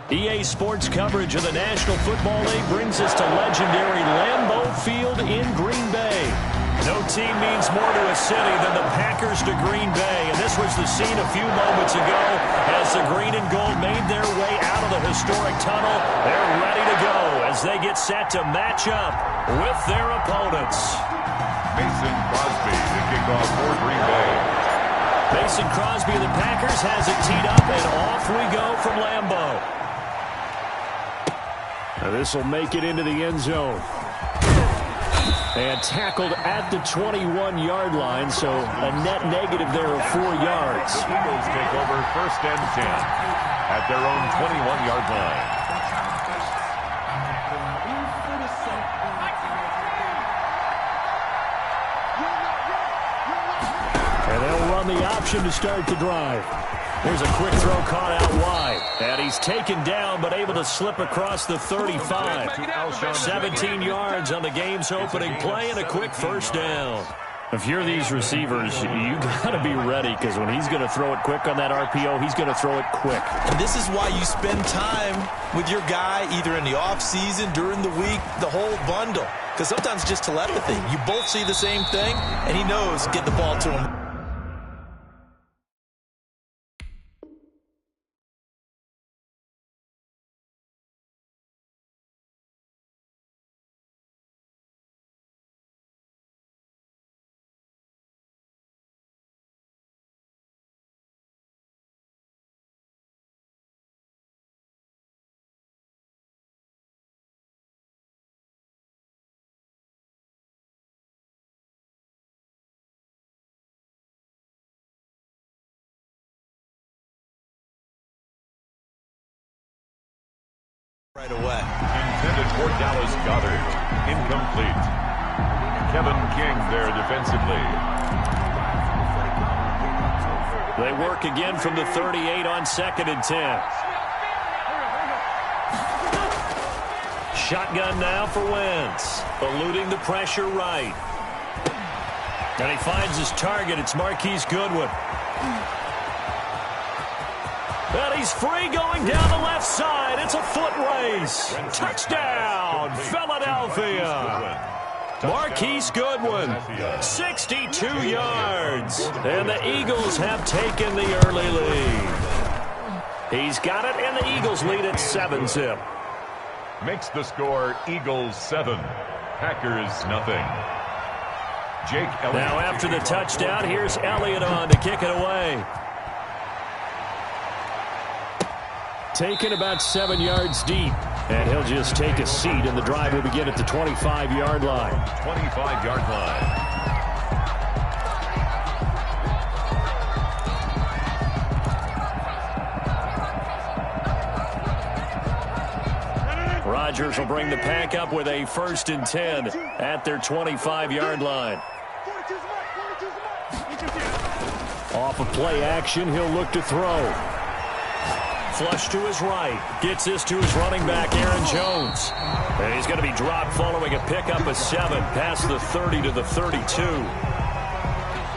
EA Sports coverage of the National Football League brings us to legendary Lambeau Field in Green Bay. No team means more to a city than the Packers to Green Bay, and this was the scene a few moments ago as the green and gold made their way out of the historic tunnel. They're ready to go as they get set to match up with their opponents. Mason Crosby to kick off for Green Bay. Mason Crosby of the Packers has it teed up, and off we go from Lambeau. Now this will make it into the end zone. And tackled at the 21-yard line, so a net negative there of 4 yards. The Eagles take over 1st and 10 at their own 21-yard line. And they'll run the option to start the drive. Here's a quick throw caught out wide. And he's taken down but able to slip across the 35. 17 yards on the game's opening play and a quick first down. If you're these receivers, you got to be ready because when he's going to throw it quick on that RPO, he's going to throw it quick. And this is why you spend time with your guy either in the offseason, during the week, the whole bundle. Because sometimes just telepathy. You both see the same thing, and he knows get the ball to him. Right away. Intended for Dallas Goedert. Incomplete. Kevin King there defensively. They work again from the 38 on 2nd and 10. Shotgun now for Wentz. Eluding the pressure right. And he finds his target. It's Marquise Goodwin. And he's free going down the left side. It's a foot race. Touchdown, Philadelphia. Marquise Goodwin, 62 yards. And the Eagles have taken the early lead. He's got it, and the Eagles lead at 7-zip. Makes the score Eagles 7, Packers nothing. Jake Elliott. Now after the touchdown, here's Elliott on to kick it away. Taken about 7 yards deep. And he'll just take a seat, and the drive will begin at the 25-yard line. 25-yard line. Rodgers will bring the pack up with a 1st and 10 at their 25-yard line. Off of play action, he'll look to throw. Flush to his right. Gets this to his running back, Aaron Jones. And he's going to be dropped following a pickup of 7 past the 30 to the 32.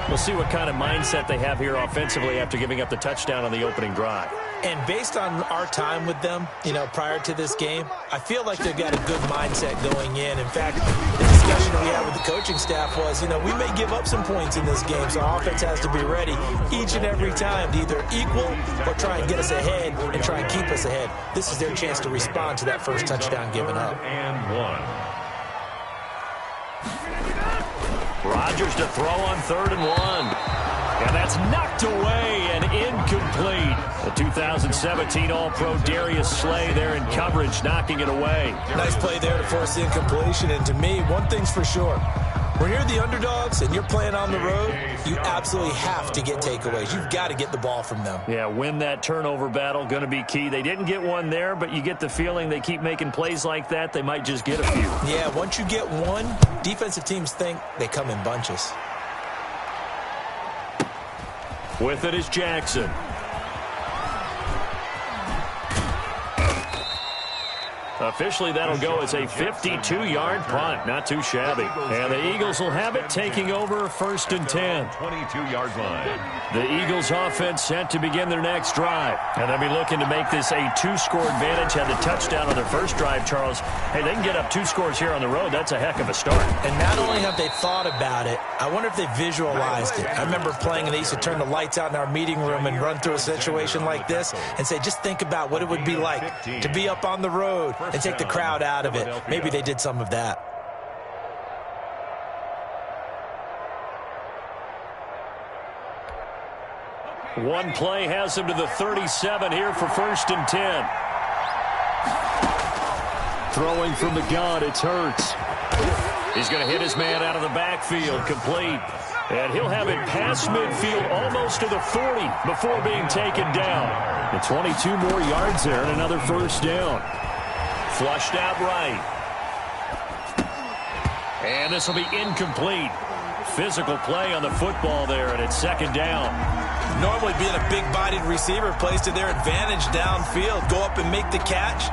We'll see what kind of mindset they have here offensively after giving up the touchdown on the opening drive. And based on our time with them, prior to this game, I feel like they've got a good mindset going in. In fact, the discussion we had with the coaching staff was, we may give up some points in this game, so our offense has to be ready each and every time to either equal or try and get us ahead and try and keep us ahead. This is their chance to respond to that first touchdown given up. And 1. Rodgers to throw on 3rd and 1. And that's knocked away and incomplete. The 2017 All-Pro Darius Slay there in coverage, knocking it away. Nice play there to force the incompletion. And to me, one thing's for sure. When you're the underdogs and you're playing on the road, you absolutely have to get takeaways. You've got to get the ball from them. Yeah, win that turnover battle, going to be key. They didn't get one there, but you get the feeling they keep making plays like that, they might just get a few. Yeah, once you get one, defensive teams think they come in bunches. With it is Jackson. Officially, that'll go as a 52-yard punt. Not too shabby. And the Eagles will have it, taking over 1st and 10. 22-yard line. The Eagles offense set to begin their next drive. And they'll be looking to make this a 2-score advantage. Had the touchdown on their first drive, Charles. Hey, they can get up 2 scores here on the road. That's a heck of a start. And not only have they thought about it, I wonder if they visualized it. I remember playing, and they used to turn the lights out in our meeting room and run through a situation like this and say, just think about what it would be like to be up on the road and take the crowd out of it. Maybe they did some of that. One play has him to the 37 here for 1st and 10. Throwing from the gun, it's Hurts. He's going to hit his man out of the backfield, complete. And he'll have it past midfield almost to the 40 before being taken down. The 22 more yards there and another 1st down. Flushed out right. And this will be incomplete. Physical play on the football there, and it's 2nd down. Normally being a big-bodied receiver plays to their advantage downfield. Go up and make the catch,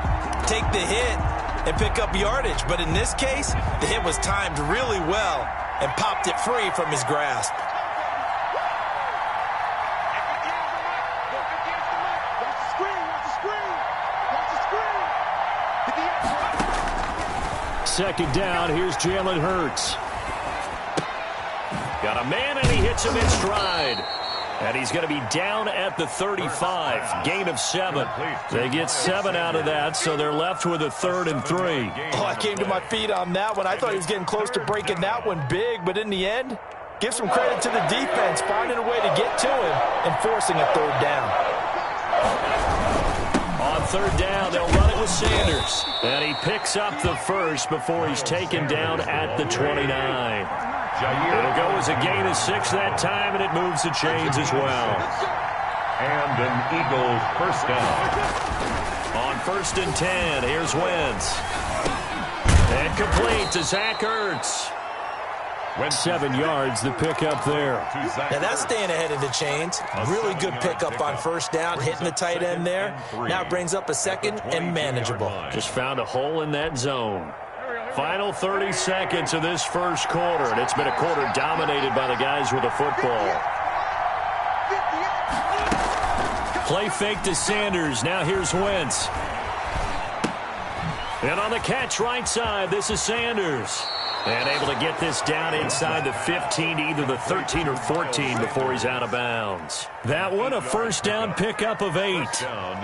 take the hit, and pick up yardage. But in this case, the hit was timed really well and popped it free from his grasp. Second down, here's Jalen Hurts. Got a man, and he hits him in stride. And he's going to be down at the 35. Gain of 7. They get 7 out of that, so they're left with a 3rd and 3. Oh, I came to my feet on that one. I thought he was getting close to breaking that one big, but in the end, give some credit to the defense, finding a way to get to him and forcing a 3rd down. On 3rd down, they'll run it with Sanders. And he picks up the 1st before he's taken down at the 29. It'll go as a gain of 6 that time, and it moves the chains as well. And an Eagles 1st down. On 1st and 10, here's Wentz. And complete to Zach Ertz. 7 yards, the pickup there. Now that's staying ahead of the chains. Really good pickup on 1st down, hitting the tight end there. Now it brings up a 2nd and manageable. Just found a hole in that zone. Final 30 seconds of this 1st quarter, and it's been a quarter dominated by the guys with the football. Play fake to Sanders. Now here's Wentz. And on the catch right side, this is Sanders. And able to get this down inside the 15 to either the 13 or 14 before he's out of bounds. That one, a 1st down pickup of 8.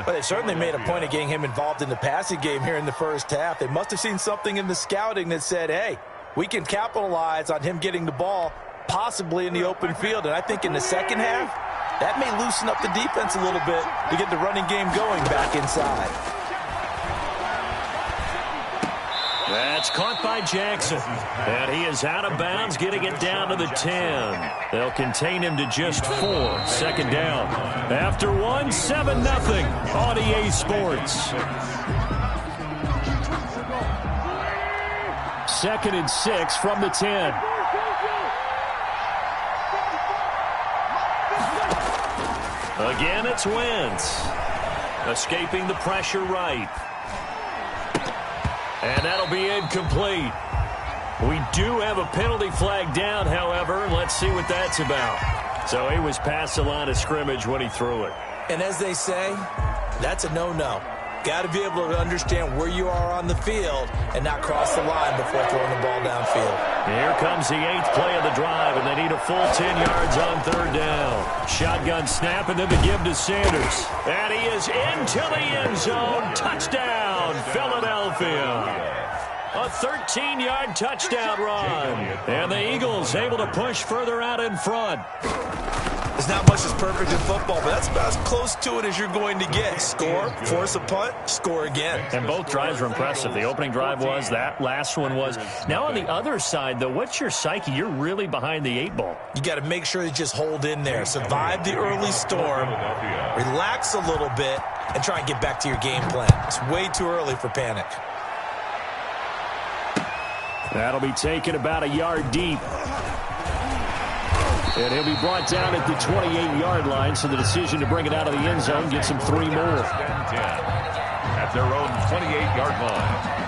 But they certainly made a point of getting him involved in the passing game here in the 1st half. They must have seen something in the scouting that said, hey, we can capitalize on him getting the ball possibly in the open field. And I think in the 2nd half, that may loosen up the defense a little bit to get the running game going back inside. That's caught by Jackson. And he is out of bounds, getting it down to the 10. They'll contain him to just 4. 2nd down. After 1, 7-0 on EA Sports. 2nd and 6 from the 10. Again, it's Wentz. Escaping the pressure right. And that'll be incomplete. We do have a penalty flag down, however, and let's see what that's about. So he was past the line of scrimmage when he threw it. And as they say, that's a no-no. Got to be able to understand where you are on the field and not cross the line before throwing the ball downfield. Here comes the 8th play of the drive, and they need a full 10 yards on 3rd down. Shotgun snap, and then the give to Sanders. And he is into the end zone. Touchdown, Philadelphia. A 13-yard touchdown run. And the Eagles able to push further out in front. There's not much that's perfect in football, but that's about as close to it as you're going to get. Score, force a punt, score again. And both drives were impressive. The opening drive was, that last one was. Now on the other side, though, what's your psyche? You're really behind the 8 ball. You got to make sure you just hold in there. Survive the early storm, relax a little bit, and try and get back to your game plan. It's way too early for panic. That'll be taken about a yard deep. And he'll be brought down at the 28-yard line, so the decision to bring it out of the end zone gets him 3 more. At their own 28-yard line.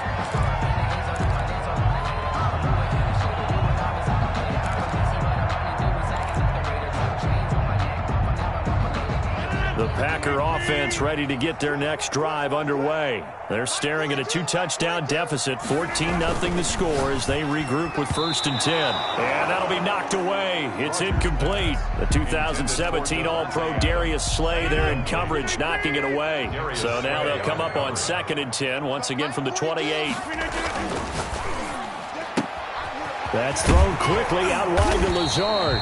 The Packer offense ready to get their next drive underway. They're staring at a 2-touchdown deficit, 14-0 the score as they regroup with 1st and 10. And that'll be knocked away. It's incomplete. The 2017 All-Pro Darius Slay there in coverage, knocking it away. So now they'll come up on 2nd and 10, once again from the 28. That's thrown quickly out wide to Lazard.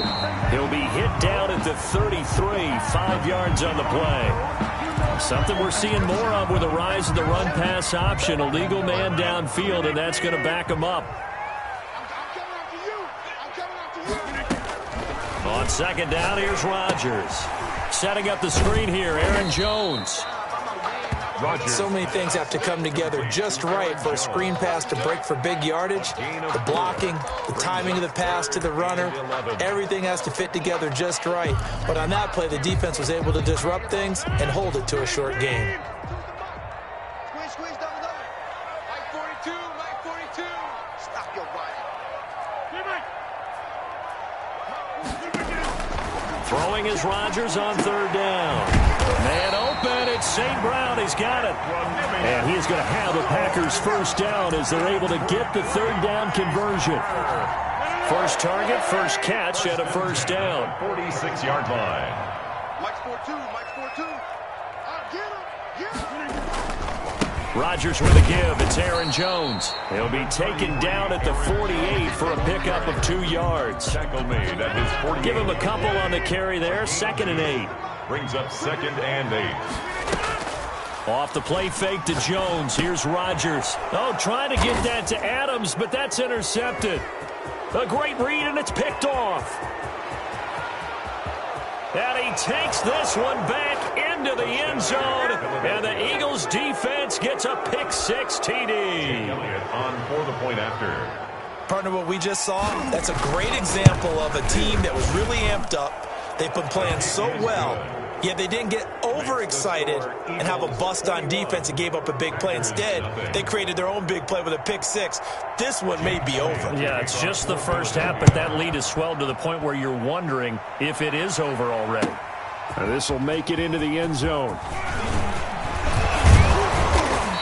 He'll be hit down at the 33, 5 yards on the play. Something we're seeing more of with the rise of the run-pass option. A legal man downfield, and that's going to back him up. On 2nd down, here's Rodgers. Setting up the screen here, Aaron Jones. So many things have to come together just right for a screen pass to break for big yardage. The blocking, the timing of the pass to the runner, everything has to fit together just right. But on that play, the defense was able to disrupt things and hold it to a short gain. Throwing is Rodgers on 3rd down. Man open, it's St. Brown, he's got it. And he is going to have the Packers 1st down as they're able to get the 3rd down conversion. First target, first catch at a 1st down. 46-yard line. Mike's 4-2, Mike's 4-2. Rodgers with a give, it's Aaron Jones. He'll be taken down at the 48 for a pickup of 2 yards. Tackle made at his 48. Give him a couple on the carry there, 2nd and 8. Brings up 2nd and 8. Off the play fake to Jones. Here's Rodgers. Oh, trying to get that to Adams, but that's intercepted. A great read, and it's picked off. And he takes this one back into the end zone, and the Eagles defense gets a pick-6 TD. Elliott on for the point after. Partner, what we just saw, that's a great example of a team that was really amped up. They've been playing so well, yet they didn't get overexcited and have a bust on defense and gave up a big play. Instead, they created their own big play with a pick-6. This one may be over. Yeah, it's just the first half, but that lead has swelled to the point where you're wondering if it is over already. This will make it into the end zone.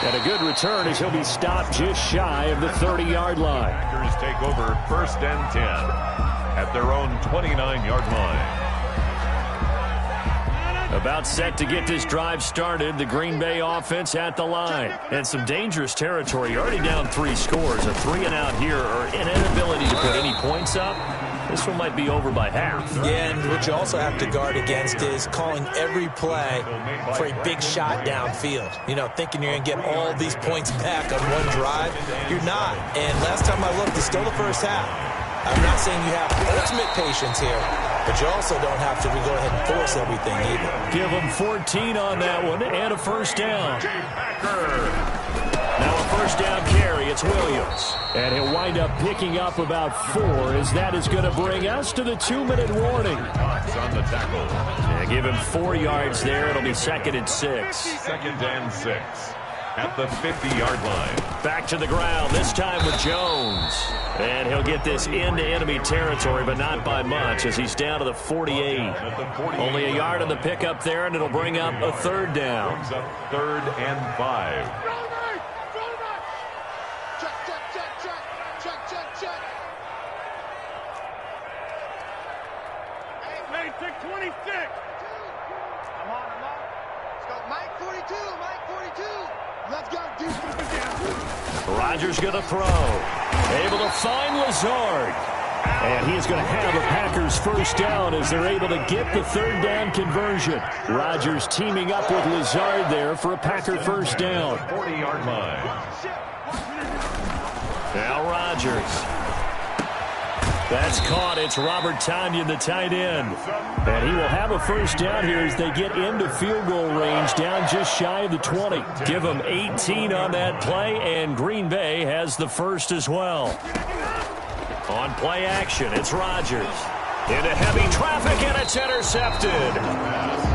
And a good return as he'll be stopped just shy of the 30-yard line. Packers take over 1st and 10 at their own 29-yard line. About set to get this drive started, the Green Bay offense at the line. And some dangerous territory. You're already down 3 scores. A 3-and-out here, or an inability to put any points up. This one might be over by half. Yeah, and what you also have to guard against is calling every play for a big shot downfield. You know, thinking you're going to get all these points back on one drive. You're not. And last time I looked, it's still the first half. I'm not saying you have ultimate patience here, but you also don't have to go ahead and force everything either. Give them 14 on that one and a 1st down. Now a 1st down carry, it's Williams. And he'll wind up picking up about 4 as that is going to bring us to the 2-minute warning. On the tackle. And give him 4 yards there. It'll be 2nd and 6. 2nd and 6 at the 50-yard line. Back to the ground, this time with Jones. And he'll get this into enemy territory, but not by much as he's down to the 48. Only a yard on the pickup there, and it'll bring up a 3rd down. Brings up 3rd and 5. Rodgers going to throw. Able to find Lazard. And he's going to have the Packers 1st down as they're able to get the 3rd down conversion. Rodgers teaming up with Lazard there for a Packer 1st down. 40-yard line. Now Rodgers. That's caught. It's Robert Tonyan, the tight end. And he will have a 1st down here as they get into field goal range, down just shy of the 20. Give them 18 on that play, and Green Bay has the 1st as well. On play action, it's Rodgers. Into heavy traffic, and it's intercepted.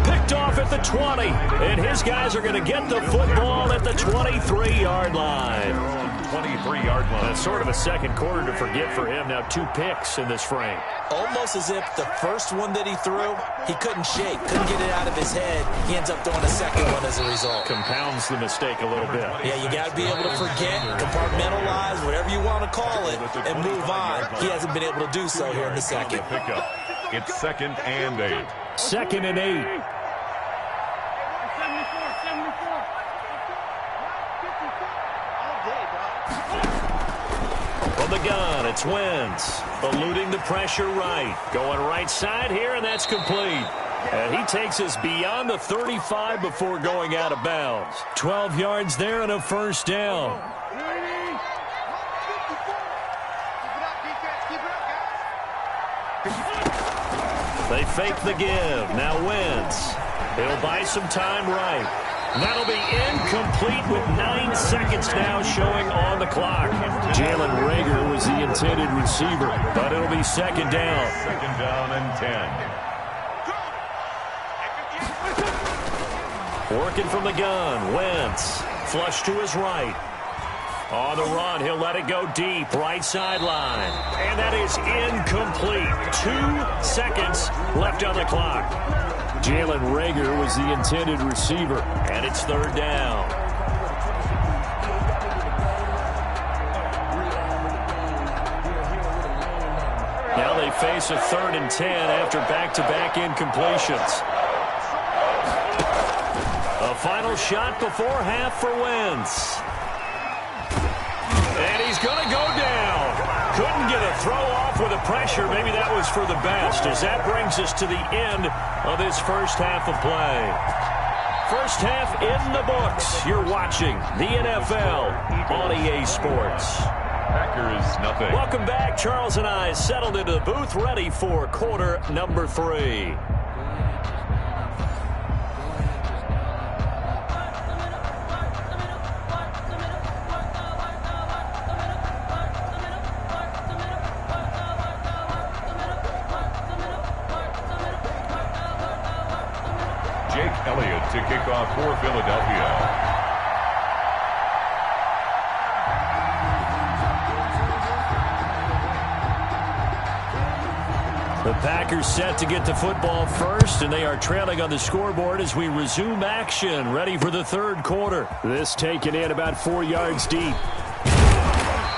Picked off at at the 20. And his guys are going to get the football at the 23-yard line. 23-yard line. That's sort of a second quarter to forget for him. Now 2 picks in this frame. Almost as if the first one that he threw, he couldn't shake, couldn't get it out of his head. He ends up throwing a second one as a result. Compounds the mistake a little bit. Yeah, you got to be able to forget, compartmentalize, whatever you want to call it, and move on. He hasn't been able to do so here in the second. Pickup. It's 2nd and 8. 2nd and 8. From the gun, it's Wentz. Eluding the pressure right. Going right side here, and that's complete. And he takes us beyond the 35 before going out of bounds. 12 yards there and a first down. They fake the give. Now Wentz. He'll buy some time right. That'll be incomplete with 9 seconds now showing on the clock. Jalen Reagor was the intended receiver, but it'll be 2nd down. 2nd down and 10. Working from the gun, Wentz. Flush to his right. On the run, he'll let it go deep, right sideline. And that is incomplete. 2 seconds left on the clock. Jalen Reagor was the intended receiver, and it's 3rd down. Now they face a 3rd and 10 after back-to-back incompletions. A final shot before half for Wentz. And he's going to go down. Couldn't get a throw off with the pressure. Maybe that was for the best, as that brings us to the end of this first half of play. First half in the books. You're watching the NFL on EA Sports. Packers, nothing. Welcome back. Charles and I settled into the booth, ready for quarter number 3. To kick off for Philadelphia. The Packers set to get the football first, and they are trailing on the scoreboard as we resume action, ready for the 3rd quarter. This taken in about 4 yards deep.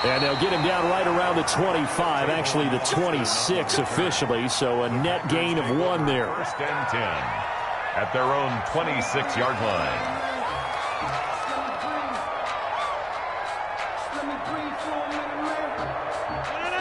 And they'll get him down right around the 25, actually the 26 officially, so a net gain of 1 there. 1st and 10. At their own 26-yard line.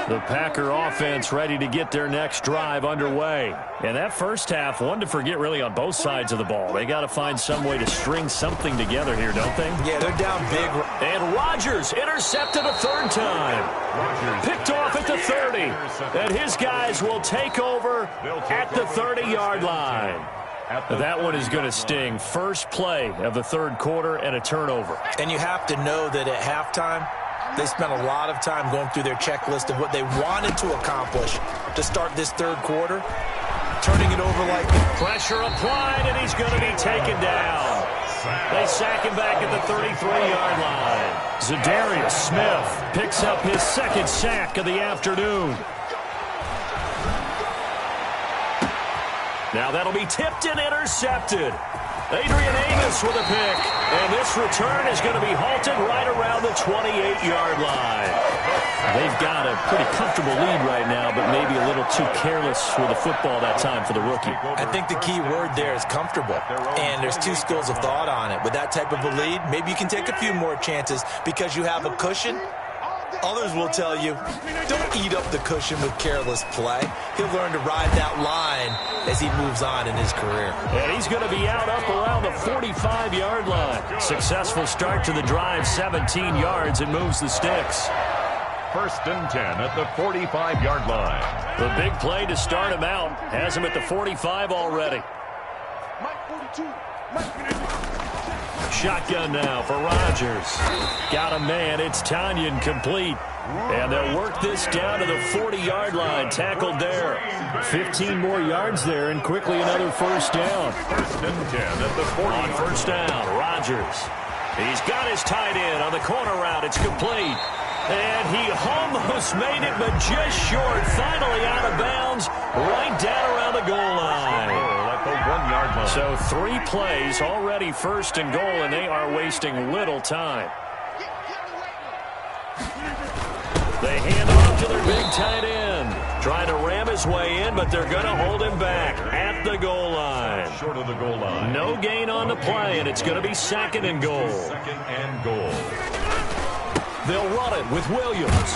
The Packer offense ready to get their next drive underway. And that first half, one to forget really on both sides of the ball. They got to find some way to string something together here, don't they? Yeah, they're down big. And Rodgers intercepted a 3rd time. Picked off at the 30. And his guys will take over at the 30-yard line. That one is going to sting. First play of the 3rd quarter and a turnover. And you have to know that at halftime, they spent a lot of time going through their checklist of what they wanted to accomplish to start this 3rd quarter. Turning it over like pressure applied, and he's going to be taken down. They sack him back at the 33-yard line. Zadarius Smith picks up his 2nd sack of the afternoon. Now that'll be tipped and intercepted. Adrian Amos with a pick. And this return is going to be halted right around the 28-yard line. They've got a pretty comfortable lead right now, but maybe a little too careless with the football that time for the rookie. I think the key word there is comfortable. And there's 2 schools of thought on it. With that type of a lead, maybe you can take a few more chances because you have a cushion. Others will tell you, don't eat up the cushion with careless play. He'll learn to ride that line as he moves on in his career. And he's going to be out up around the 45-yard line. Successful start to the drive, 17 yards, and moves the sticks. 1st and 10 at the 45-yard line. The big play to start him out has him at the 45 already. Shotgun now for Rodgers. Got a man. It's Tanyan complete. And they'll work this down to the 40-yard line. Tackled there. 15 more yards there, and quickly another first down. First and 10 at the 40. On first down, Rodgers. He's got his tight end on the corner route. It's complete. And he almost made it, but just short. Finally out of bounds, right down around the goal line. At the 1-yard line. So 3 plays, already first and goal, and they are wasting little time. They hand off to their big tight end. Trying to ram his way in, but they're going to hold him back at the goal line. Short of the goal line. No gain on the play, and it's going to be second and goal. Second and goal. They'll run it with Williams.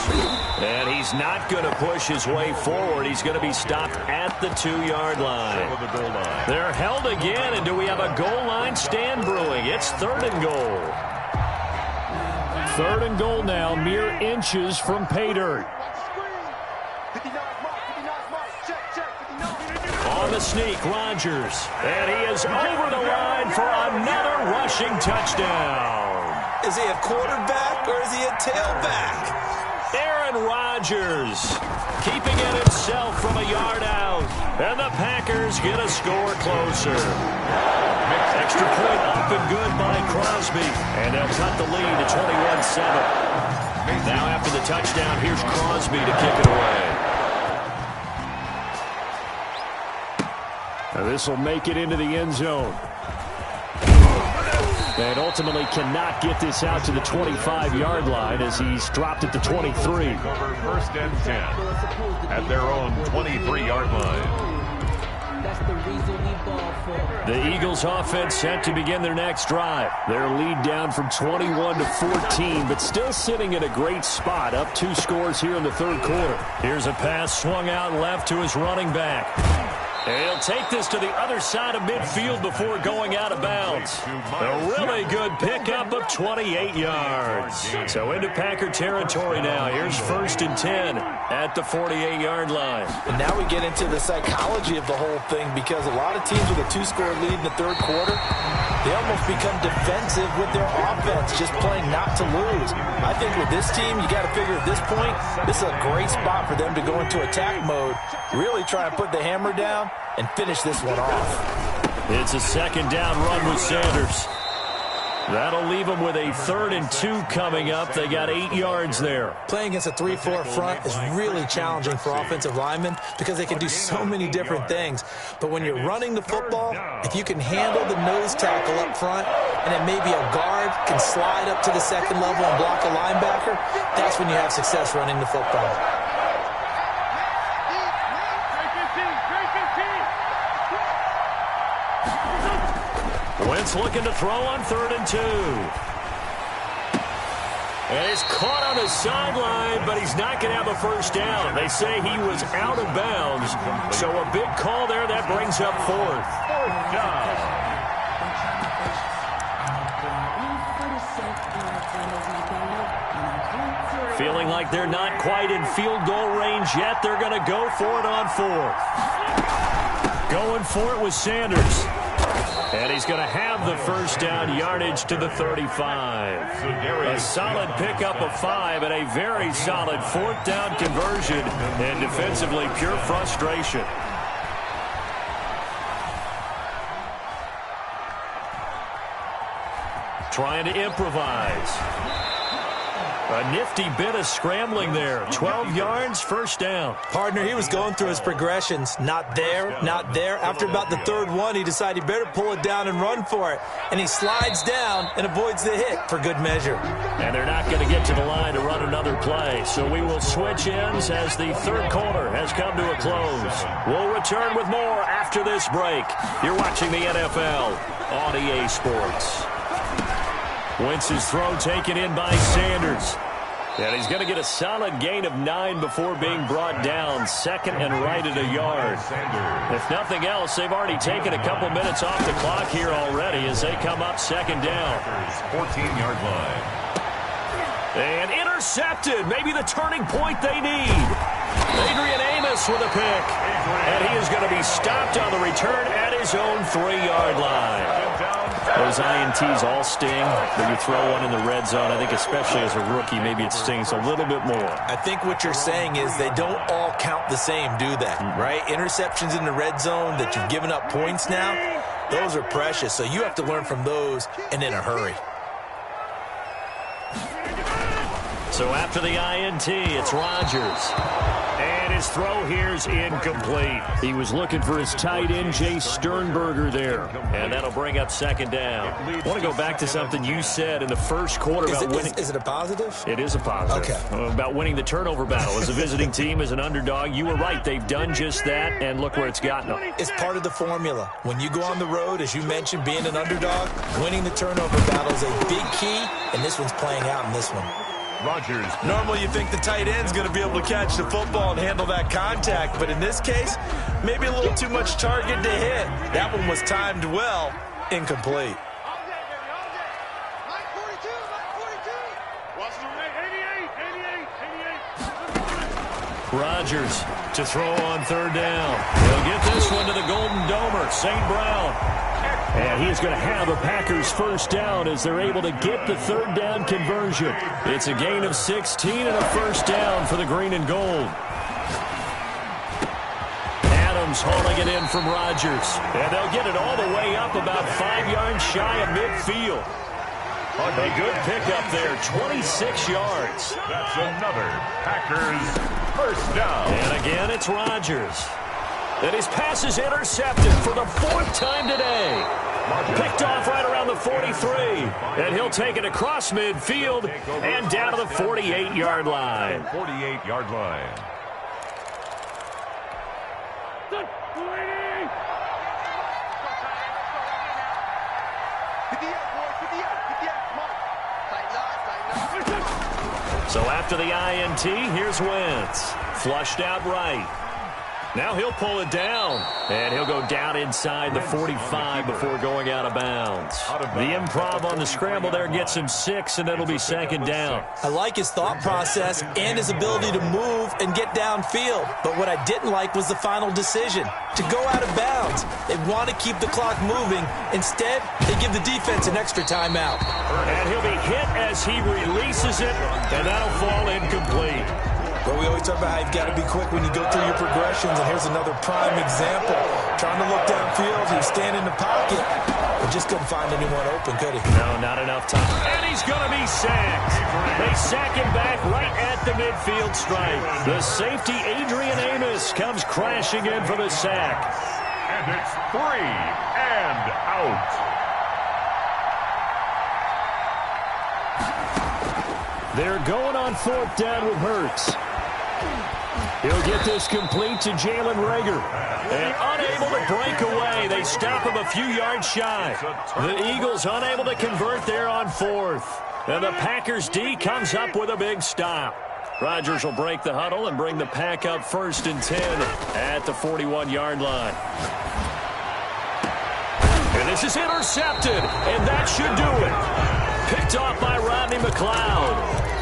And he's not going to push his way forward. He's going to be stopped at the 2-yard line. Short of the goal line. They're held again, and do we have a goal line stand brewing? It's third and goal. Third and goal now, mere inches from pay dirt. On the sneak, Rodgers. And he is over the line for another rushing touchdown. Is he a quarterback or is he a tailback? Aaron Rodgers keeping it himself from a yard out. And the Packers get a score closer. Extra point up and good by Crosby. And they'll cut the lead to 21-7. Now after the touchdown, here's Crosby to kick it away. Now this will make it into the end zone. And ultimately cannot get this out to the 25-yard line as he's dropped at the 23. Over first and 10 at their own 23-yard line. The Eagles offense set to begin their next drive. Their lead down from 21 to 14, but still sitting in a great spot, up 2 scores here in the third quarter. Here's a pass swung out left to his running back. And he'll take this to the other side of midfield before going out of bounds. A really good pickup of 28 yards. So into Packer territory now. Here's first and 10 at the 48-yard line. And now we get into the psychology of the whole thing, because a lot of teams with a 2-score lead in the third quarter, they almost become defensive with their offense, just playing not to lose. I think with this team, you got to figure at this point, this is a great spot for them to go into attack mode, really try and put the hammer down and finish this one off. It's a second down run with Sanders. That'll leave them with a 3rd and 2 coming up. They got 8 yards there. Playing against a 3-4 front is really challenging for offensive linemen because they can do so many different things. But when you're running the football, if you can handle the nose tackle up front, and then maybe a guard can slide up to the second level and block a linebacker, that's when you have success running the football. Wentz looking to throw on 3rd and 2. And he's caught on the sideline, but he's not going to have a first down. They say he was out of bounds. So a big call there that brings up 4th. Feeling like they're not quite in field goal range yet. They're going to go for it on 4th. Going for it with Sanders. And he's going to have the first down, yardage to the 35. A solid pickup of 5 and a very solid 4th down conversion. And defensively, pure frustration. Trying to improvise. A nifty bit of scrambling there. 12 yards, first down. Partner, he was going through his progressions. Not there, not there. After about the 3rd one, he decided he better pull it down and run for it. And he slides down and avoids the hit for good measure. And they're not going to get to the line to run another play. So we will switch ends as the third quarter has come to a close. We'll return with more after this break. You're watching the NFL on EA Sports. Wentz's throw taken in by Sanders. And he's going to get a solid gain of 9 before being brought down. 2nd and right at a yard. If nothing else, they've already taken a couple minutes off the clock here already as they come up 2nd down. 14-yard line. And intercepted. Maybe the turning point they need. Adrian Amos with a pick. And he is going to be stopped on the return at his own 3-yard line. Those INTs all sting, but you throw one in the red zone. I think especially as a rookie, maybe it stings a little bit more. I think what you're saying is they don't all count the same, do they? Right? Interceptions in the red zone that you've given up points now, those are precious. So you have to learn from those and in a hurry. So after the INT, it's Rodgers. And his throw here's incomplete. He was looking for his tight end, Jay Sternberger there. And that'll bring up second down. I want to go back to something you said in the first quarter about winning. Is it a positive? It is a positive. Okay. About winning the turnover battle. As a visiting team, as an underdog, you were right. They've done just that, and look where it's gotten them. It's part of the formula. When you go on the road, as you mentioned, being an underdog, winning the turnover battle is a big key, and this one's playing out in this one. Rodgers. Normally you think the tight end's going to be able to catch the football and handle that contact, but in this case, maybe a little too much target to hit. That one was timed well, incomplete. Rodgers to throw on third down. He'll get this one to the Golden Domer, St. Brown. And he is going to have the Packers first down as they're able to get the third down conversion. It's a gain of 16 and a first down for the green and gold. Adams hauling it in from Rodgers. And they'll get it all the way up about 5 yards shy of midfield. A good pickup there, 26 yards. That's another Packers first down. And again, it's Rodgers. And his pass is intercepted for the 4th time today. Picked off right around the 43. And he'll take it across midfield and down to the 48-yard line. 48-yard line. So after the INT, here's Wentz. Flushed out right. Now he'll pull it down, and he'll go down inside the 45 before going out of bounds. The improv on the scramble there gets him 6, and it'll be second down. I like his thought process and his ability to move and get downfield. But what I didn't like was the final decision, to go out of bounds. They want to keep the clock moving. Instead, they give the defense an extra timeout. And he'll be hit as he releases it, and that'll fall incomplete. But we always talk about how you've got to be quick when you go through your progressions, and here's another prime example. Trying to look downfield, he was standing in the pocket, but just couldn't find anyone open, could he? No, not enough time. And he's going to be sacked. They sack him back right at the midfield stripe. The safety, Adrian Amos, comes crashing in for the sack. And it's 3 and out. They're going on 4th down with Hurts. He'll get this complete to Jalen Reagor. And unable to break away. They stop him a few yards shy. The Eagles unable to convert there on 4th. And the Packers D comes up with a big stop. Rodgers will break the huddle and bring the Pack up 1st and 10 at the 41-yard line. And this is intercepted. And that should do it. Picked off by Rodney McLeod.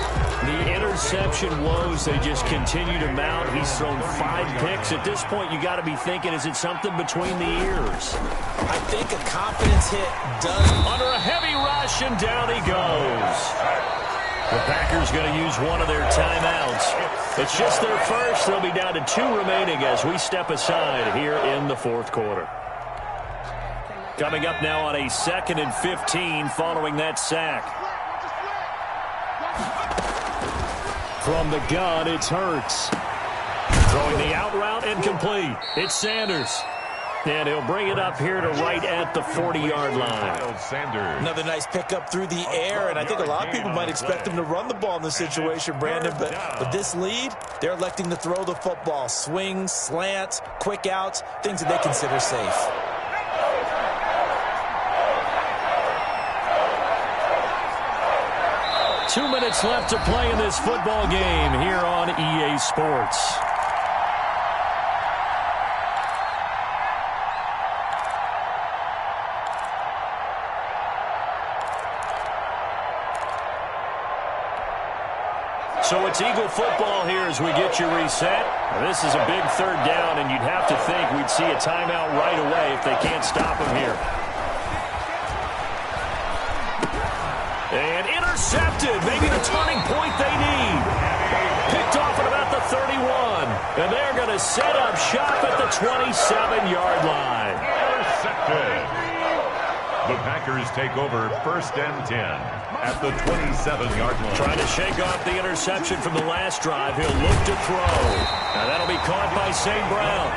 The interception woes, they just continue to mount. He's thrown 5 picks. At this point, you got to be thinking, is it something between the ears? I think a confidence hit does. Under a heavy rush, and down he goes. The Packers going to use one of their timeouts. It's just their first. They'll be down to 2 remaining as we step aside here in the 4th quarter. Coming up now on a 2nd and 15 following that sack. From the gun, it's Hurts. Throwing the out route incomplete. It's Sanders. And he'll bring it up here to right at the 40-yard line. Sanders. Another nice pickup through the air, and I think a lot of people might expect him to run the ball in this situation, Brandon, but with this lead, they're electing to throw the football. Swings, slants, quick outs, things that they consider safe. Two minutes left to play in this football game here on EA Sports. So it's Eagle football here as we get you reset. Now, this is a big 3rd down, and you'd have to think we'd see a timeout right away if they can't stop him here. intercepted. Maybe the turning point they need. Picked off at about the 31. And they're going to set up shop at the 27-yard line. Intercepted. The Packers take over 1st and 10 at the 27-yard line. Trying to shake off the interception from the last drive. He'll look to throw. Now that'll be caught by St. Brown.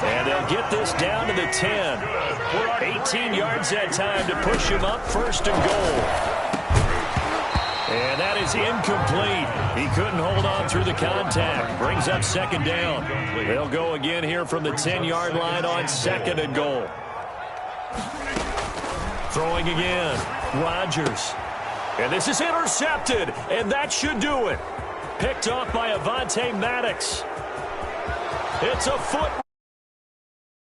And they'll get this down to the 10. 18 yards that time to push him up 1st and goal. And that is incomplete. He couldn't hold on through the contact. Brings up 2nd down. They'll go again here from the 10-yard line on 2nd and goal. Throwing again, Rodgers. And this is intercepted, and that should do it. Picked off by Avonte Maddox. It's a foot.